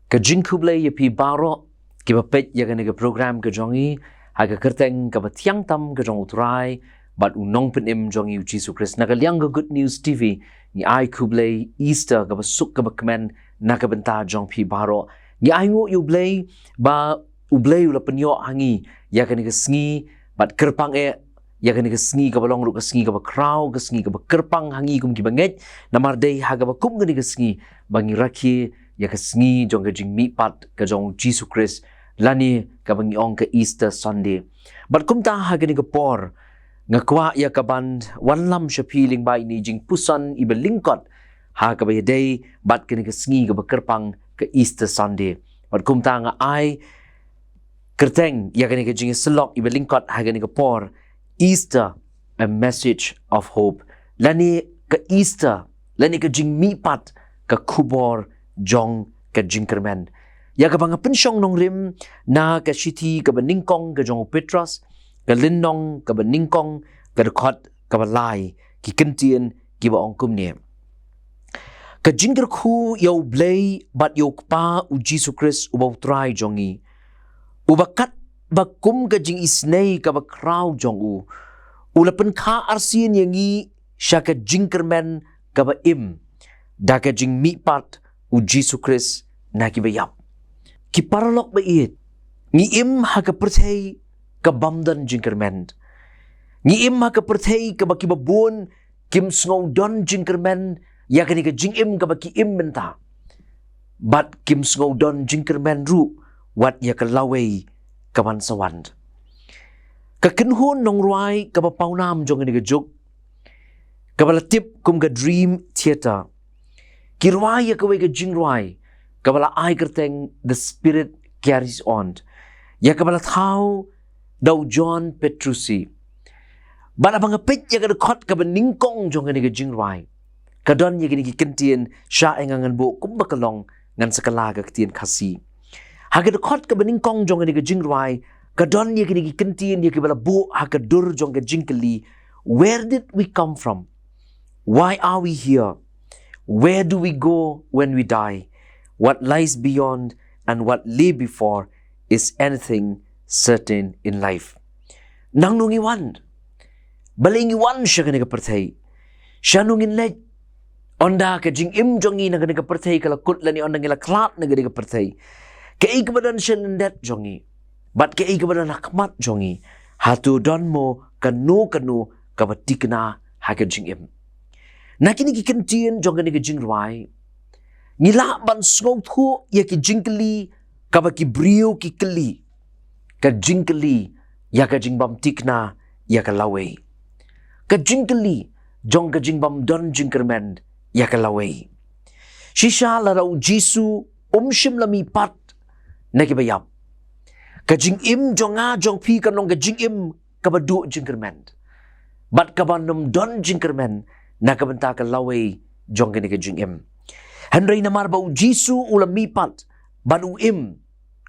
Ka Blei ya pi baro ki ba pet ya ka program ka jongi ha ka kyrteng ka ba tiang tam ka jong utrai bat unong penim jongi Jesus Christ na ka liang ka Good News TV ni ai Blei Easter ka ba suk ka ba kemen na ka benta jong pi baro ni ai ngo U Blei ba U Blei ula penyo hangi ya ka sngi bat kyrpang ya ka sngi ka ba long ru ka sngi ka ba crow ka sngi ka ba kyrpang hangi kum ki banget namar dei ha ka ba kum ka sngi bangi rakhi ya ka sngi jong ka jingmih pat ka jong Jesus Christ lani ka bangi ong ka Easter Sunday bat kum ta ha ka por nga kwa ya ka ban wanlam shapiling bai ni jingpuson ibe lyngkot ha ka ba day bat ka sngi ka ba kyrpang ka Easter Sunday bat kum ta nga ai kyrteng ya ka jingiasyllok ibe lyngkot ha ka por Easter a message of hope lani ka Easter lani ka jingmih pat ka Khubor Jong ka Jingkyrmen ya ka bang pensyong nong rim na ka shiti ka baningkong ka Jong Petros ka linnong ka baningkong ka dekot ka balai ki Ktien ki ba ong kumne ka jingkyrkhu U Blei bat yo pa u Jesus Christ u try jongi u bakat bakum ka jing isnei ka ba crowd jong u ulapen kha arsien yangi sya ka Jingkyrmen ka ba da ka jingmih pat u Jesus Christ na ki bayap ki paralok ba it ngi ha ka perthei ka bamdan Jingkyrmen ngi ha ka perthei ka ba ki babun kim sngau don Jingkyrmen ya ka ni ka jingim ka ba ki bynta bat kim sngau don Jingkyrmen ru wat ya ka lawei ka ban sawand ka kinhun nong ruai ka ba paunam jong ni ka juk ka ba latip kum ka dream theater ki ruai ya ka wei ka jingruai ka bala ai kyrteng the spirit carries on ya ka bala thau daw John Petrusi bala bang pet ya ka khot ka baningkong jong ni ka jingruai ka don ya ki Ktien sha engangan bo kum ba kalong ngan sakala Ka Ktien khasi ha ka khot ka baningkong jong ni ka jingruai ka don ya ki Ktien ya ki bala bo ha ka dur jong ka jingkali where did we come from why are we here where do we go when we die? What lies beyond and what lay before is anything certain in life. Nang nung iwan. Baling iwan siya ka nagapertay. Siya nung inlet. Onda ka jingim jongi na ka nagapertay kalakut lani onda ngila klat na ka nagapertay. Kaya ikabadan siya nandet jongi. But kaya ikabadan nakmat jongi. Hatu don mo kanu kabatik na haka jingim. Nakini ki Ktien jong ni ka jingruai ngila ban sngau thu ya ki jingkali ka ba ki brio ki kali ka jingkali ya ka jingbam tikna ya ka lawei ka jingkali jong ka jingbam don Jingkyrmen ya ka lawei shisha la rau Jisu shim lami pat na ki bayap ka jingim jonga jong pi ka nong ka jingim ka ba du Jingkyrmen bat ka ba nom don Jingkyrmen na kabenta ka laway jong kini ka jingim. Henry na marba u Jisu ulam mipat banu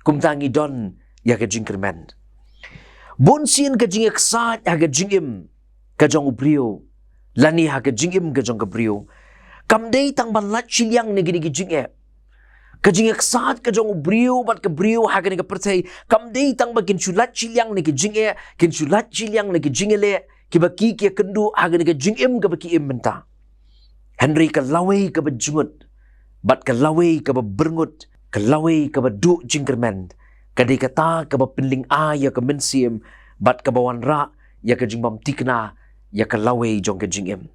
kumtangi don ya ka Jingkyrmen. Bonsin ka jingiaksat ya ka jingim ka jong ubrio. Lani ha ka jingim ka jong kabrio. Kamday tang banlat silyang ni gini ka jingip. Ka jingiaksat ka jong ubrio bat ka brio ha ka ni ka pertay. Kamday tang bagin sulat silyang ni ka jingip. Kin sulat silyang ni ka jingile. Kibaki kia kendu haga ka jingim ka baki bynta. Henry ka laway ka ba jungut. Bat ka laway ka ba berngut. Ka laway ka ba du Jingkyrmen. Kadai kata ka ba pinling ya ka Syiem. Bat ka ba wanra ya ka jingbam tikna ya ka laway jong ka jingim.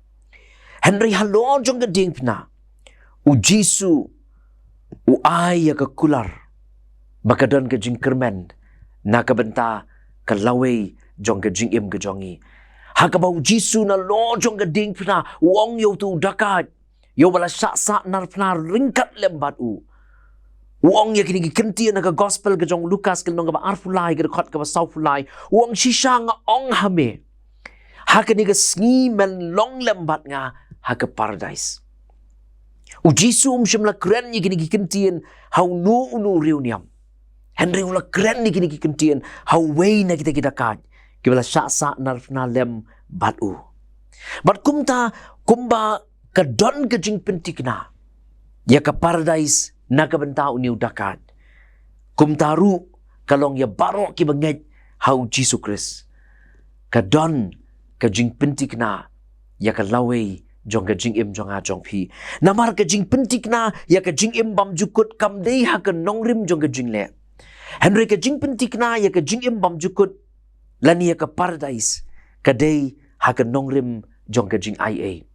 Henry halo jong ka ding pina. U Jisu u ya ka kular. Baka don ka Jingkyrmen na ka benta ka laway jong ka jingim ka jongi. Hakabau Jisu na lo jong ka ding pina uong yo tu dakat yo bala sa nar pina ringkat lembat u uong ya kini Ktien na ka gospel ka jong Lukas ka nong ka ba arfulai ka khot ka ba saufulai uong shisha nga ong hame hakani ka sngi men long lembat nga haka paradise u Jisu shimla kren ni kini Ktien how no unu reuniam Henry ula kren ni kini Ktien how way na kita kat kibala sa na lem batu. Bat kumba ka don ka jingpentik na. Ya ka paradise nakabenta uniu dakat. Kumtaru kalong ya barok ki banget hau Jesus Christ. Kadon ka jing pentik na ya ka laway jong ka jing im jong a jong pi. Namar ka jing pentik na ya ka jing im bam jukut kam dei ha ka nongrim jong ka jing le. Henry ka jing pentik na ya ka jing im bam jukut lani ya ka paradise ka dei ha ka nongrim jong ka jing IA.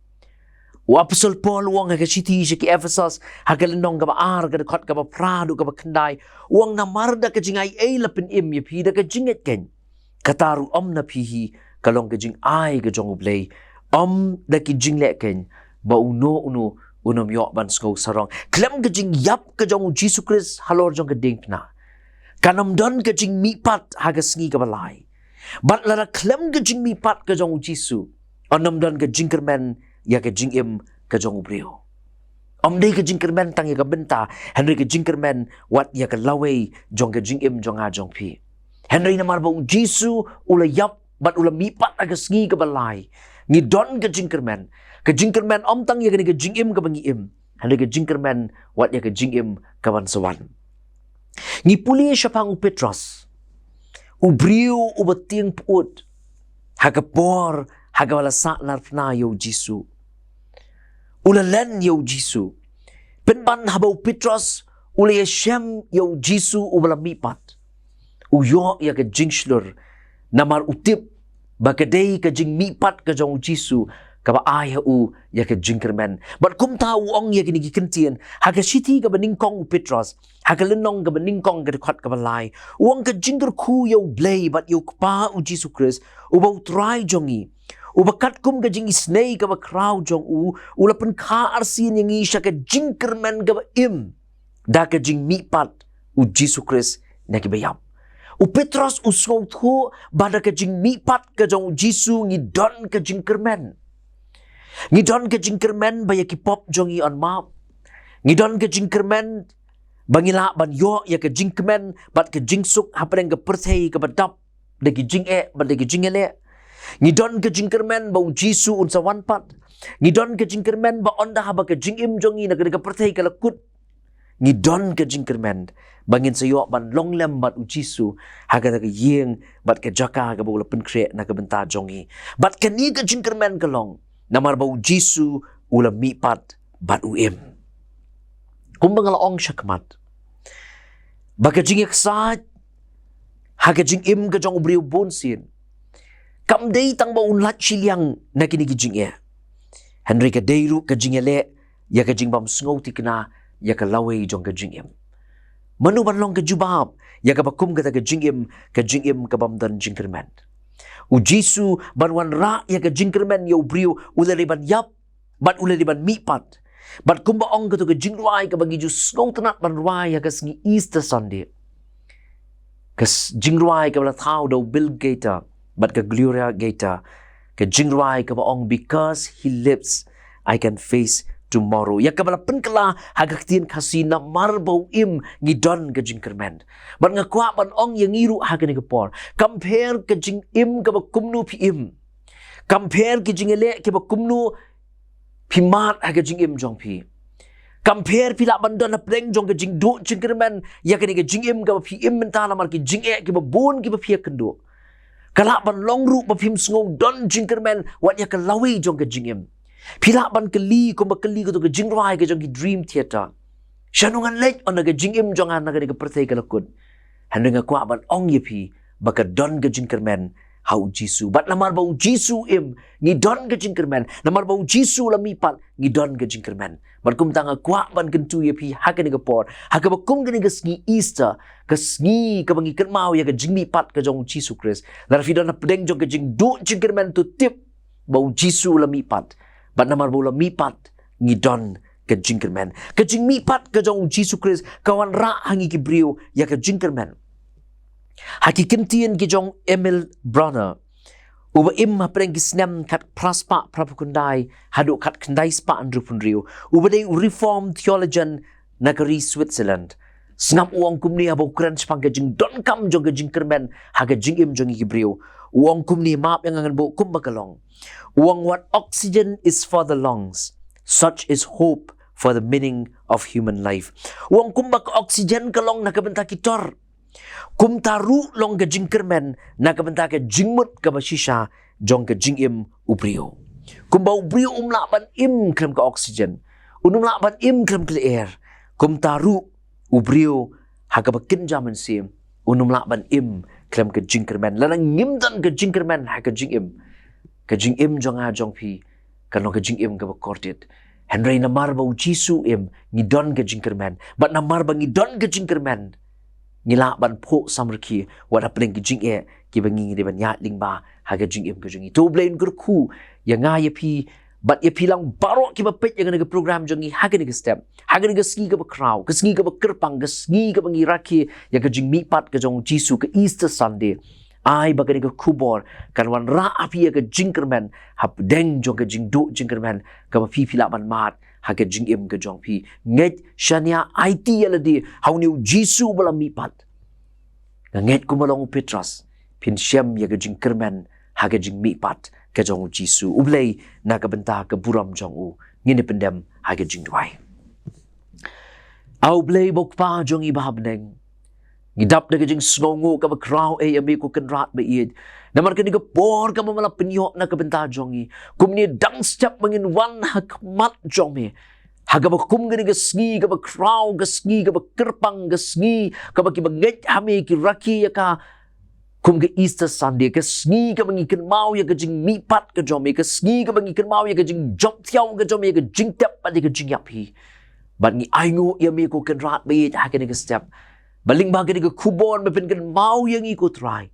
Apostol Paul uang ha ka city si ki Ephesus ha ka lenong ka ba ar ka dekot ka ba prado ka ba kendai uang namar da ka jing IA lapin im ya pi da ka jinget ken. Kataru om na pihi kalong ka jing ai ka jong U Blei da ki jing le ken ba uno unom yok ban sko sarong klem ka jing yap ka jong Jesus Christ halor jong ka ding na kanam don ka jing mi pat ha ka sngi ka balai bat lara klem ka jing mi pat ka jong Jesus onam don ka Jingkyrmen ya ka jing im ka jong U Blei dei ka Jingkyrmen tang ya ka bynta Henry ka Jingkyrmen wat ya ka laway jong ka jing im jong a jong pi Henry namar ba Jesus ula yap bat ula mi pat ha ka sngi ka balai ni don ka Jingkyrmen tang ya ka jing im ka bangi im Henry ka Jingkyrmen wat ya ka jing im ka ban sawan ni puli syapang u Petros u briu u bating put ha ka por ha ka wala sa lar pna yo Jesus ula len yo Jesus penban ha ba u Petros ula ya Syiem yo Jesus u bala mi pat u yo ya ka jingslur namar utip bakadei ka jing mi pat ka jong Jesus ka ba ai u ya ka Jingkyrmen bat kum ta u ong ya ki Ka Ktien ha ka siti ka baningkong u Petros ha ka lenong ka baningkong ka dekat ka balai uang ka kyrkhu U Blei bat yo pa u Jesus Christ u ba try jongi u bakat kum ka jing isnei ka ba kraw jong u lapan ka arsin yang isya ka Jingkyrmen ka ba im da ka jing mi pat u Jesus Christ na ki bayam u Petros u sngau thu bada ka jing mi pat ka jong Jesus ngi don ka Jingkyrmen ba ya ki pop jongi on map ngi don ka Jingkyrmen bangila ban yo ya ka Jingkyrmen bat ka jingsuk hapreng ka perthei ka badap de ki jing e ba de ki jingele ngi don ka Jingkyrmen ba u Jesus un sawan pat ngi don ka Jingkyrmen ba onda haba ka jing im jongi na ka perthei ka lakut ngi don ka Jingkyrmen bangin sayo ban longlem bat u Jesus haga ka yeng bat ka jaka ka bula penkre na ka benta jongi bat ka ni ka Jingkyrmen ka long namar ba u Jesus ula mi pat bat u im kumbang la ong syakmat baka jing yaksat haga jing im ka jong U Blei bonsin kam dei tang ba un lat siliang na kini ki jing e Henry ka deiru ka jing ele ya ka jing bam sngau tikna ya ka laway jong ka jing im manu ban long ka jubab ya ka bakum ka jing im ka bam dan Jingkyrmen u Jesus ban wan ra ya ka Jingkyrmen yo briu ulari ban yap bat ulari ban mi pat bat kumba ong ka jingduwai ka bagi ju sngau tanat ban ruai ya ka sngi Easter Sunday kas jingduwai ka bala thau do Bill Gator but ka Gloria Gator ka jingduwai ka ba ong because he lives I can face tomorrow ya ka bala penkala ha Ka Ktien kasi na marbaw im ngi don ka Jingkyrmen bat nga kwa ban ong yang iru ha ka ni ka por compare ka jing im ka ba kumnu pi im compare ki jingele ki ba kumnu pi mat ha ka jing im jong pi compare pila ban don na preng jong ka jing do Jingkyrmen ya ka ni ka jing im ka ba pi im menta na mar ki jing e ki ba bon ki ba pi kendo kala ban long ru ba pim sngong don Jingkyrmen wat ya ka lawi jong ka jing im pila ban keli ko makeli ko to ka jingduwai ka jong ki dream theater shanungan lek on ka jing im jong an ka ni ka perthei ka lakun handeng kwa ban ong yepi baka don ka Jingkyrmen hau Jesus bat namar ba Jesus im ngi don ka Jingkyrmen namar ba Jesus la mi pat ngi don ka Jingkyrmen bat kum tanga kwa ban kentu yepi ha ka ni ka por ha ka ba kum ka ni ka sngi Easter ka sngi ka bangi kermau ya ka jingmi pat ka jong Jesus Christ lar fi don na pedeng jong ka jing do Jingkyrmen tu tip ba Jesus la mi pat bat namar ba la mi pat ngi don ka Jingkyrmen ka jing mi pat ka jong Jesus Christ kawan ra hangi ki brio ya ka Jingkyrmen haki Ktien ki jong Emil Brunner uba im hapreng ki snem kat praspa prapukundai hadu kat kendai spa andru punriu uba dei reform theologian nagari Switzerland snap uang kumni abo kran spang ka jing don kam jong ka Jingkyrmen haga jing im jong ki brio uang kumni map yang angan bo kumbakalong uang what oxygen is for the lungs such is hope for the meaning of human life. Wong kumba ka oxygen ka long nakabenta kitor. Kum taru long ka jingkyrmen nakabenta ka jingmut ka basisha jong ka jingim ubrio. Kumba ubrio umlaban im krem ka oxygen. Unumlaban im krem ka air. Kum taru ubrio hagabakin jaman Syiem. Unumlaban im krem ka jingkyrmen. Lanang ngimdan ka jingkyrmen ha ka jingim. Ka jingim jong ha jong pi. Kanong ka jingim ka bakordit. Henry na marba ujisu im ngidon ka jingkyrmen. But na marba ngidon ka jingkyrmen. Ngilaban po samrki wat apling ka jing e kibangi de ban yat lingba haga jing im ka jing to Blei Un kyrkhu ya nga ya pi but ya pilang baro ki bapet ya nga program jongi haga ni step haga ni ski ka ba crow ka ski ka ba kyrpang ka ski ka bangi raki ya ka jing mi pat ka jong jisu ka Easter Sunday ai ba ka ni ka Khubor kan wan ra api ya ka Jingkyrmen hap deng jong ka jingdu Jingkyrmen ka ba pi pilaban mat haga jing im ka jong pi nget shania IT yaladi hauniu jisu bala mi pat nget kumalong Petros pin Syiem ya ka Jingkyrmen haga jing mi pat ka jong jisu U Blei na ka benta ka buram jong u ngini pendem haga jingduwai au Blei bok pa jong i bahabneng ngidap na ka jing sngongo ka ba kraw e yami ko kenrat ba iid namar ka ni ka por ka mamala penyo na ka benta jong i kumni dang step mangin wan hakmat jong mi haga ba kum gani ka sngi ka ba kraw ka sngi ka ba kyrpang ka sngi ka ba ki ba nget hami ki raki ya ka kum ka Easter Sunday ka sngi ka bangi kan mau ya ka jing mi pat ka jong mi ka sngi ka bangi kan mau ya ka jing jong tiao ka jong mi ka jing tep pa di ka jing yapi but ngi aingo ya mi ko kenrat ba iid haga ni ka step baling ba ka ni ka Khubor mapin kan mau yang i ko try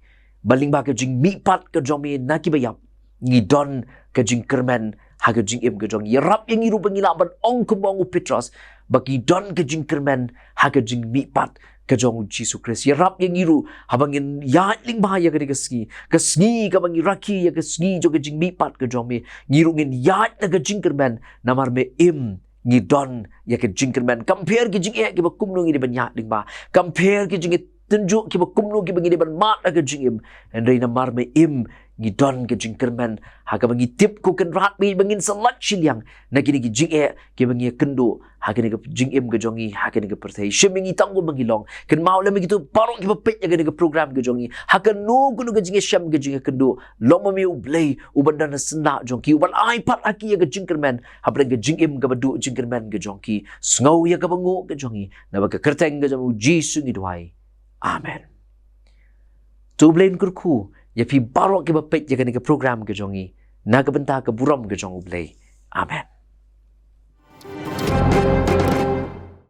baling ba ka jing mi pat ka jong mi na ki bayap ngi don ka Jingkyrmen haga jing im ka jong yarap yang iru pangilaban ong kumbong u Petros bagi don ka Jingkyrmen haga jing mi pat ka jong Jesus Christ yarap yang iru habangin yatling bahaya ka ni ka sngi ka bangi raki ya ka sngi jo ka jing mi pat ka jong mi ngiru ngin yat na ka Jingkyrmen namar me im ngi don ya ka Jingkyrmen compare ki jing e ki ba kumno ngi ban yatling ba compare ki jing tunjuk ki ba kumno ki bangi ban mat na ka jing im and reina mar me im ngi don ka Jingkyrmen haga bangi tip ko kan rat bi bangin salat silyang na kini ki jing e ki bangi kendo haga ni ka jing im ka jongi haga ni ka perthai shimingi tanggo bangi long kan mau le gitu parok ki pet ya ka program ka jongi haga no kuno ka jing syam ka jing kendo long mi U Blei u bandana senda jongki wal ai pat aki ya ka Jingkyrmen habra ka jing im ka badu Jingkyrmen ka jongki sngow ya ka bango ka jongi na ba ka kyrteng ka jamu jisu ni duai amen to Blei Un kyrkhu ya pi barok ke bapet ya ka program ke jongi na ka benta ka buram ke jong U Blei amen